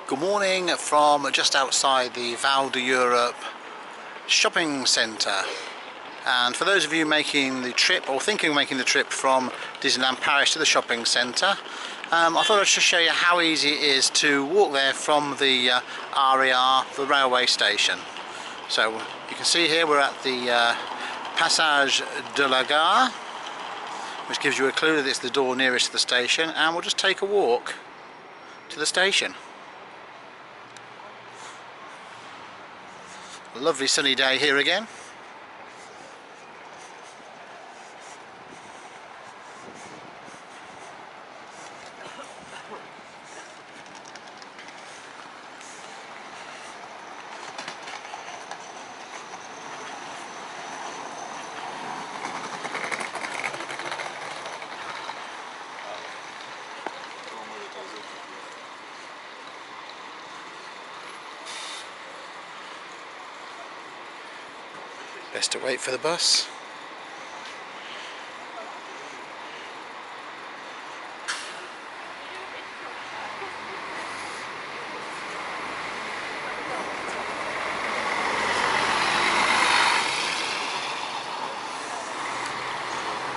Good morning from just outside the VAL Europe shopping centre. And for those of you making the trip or thinking of making the trip from Disneyland Paris to the shopping centre, I thought I'd just show you how easy it is to walk there from the RER, the railway station. So you can see here we're at the Passage de la Gare, which gives you a clue that it's the door nearest to the station, and we'll just take a walk to the station. A lovely sunny day here again. Best to wait for the bus.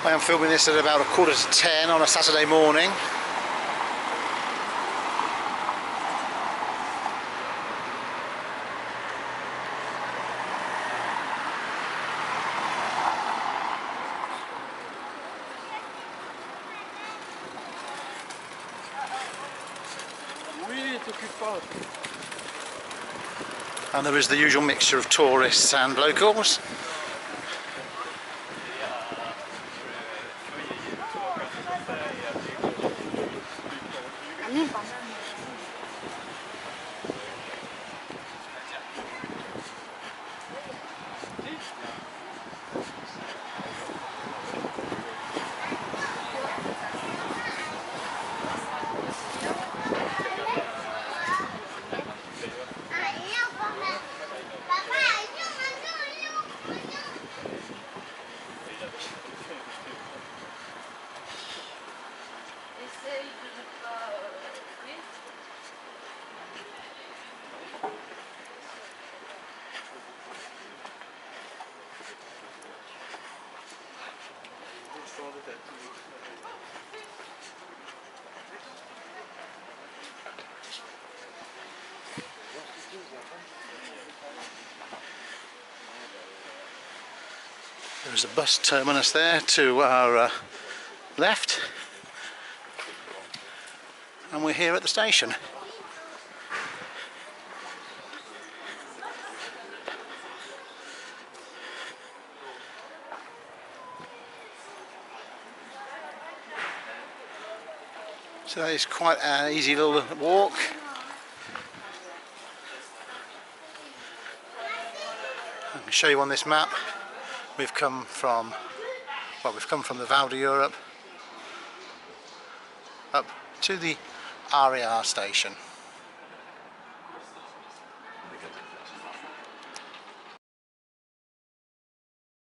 I am filming this at about 9:45 on a Saturday morning. And there is the usual mixture of tourists and locals. There's a bus terminus there to our left, and we're here at the station. So that is quite an easy little walk. I can show you on this map. We've come from the VAL Europe up to the RER station.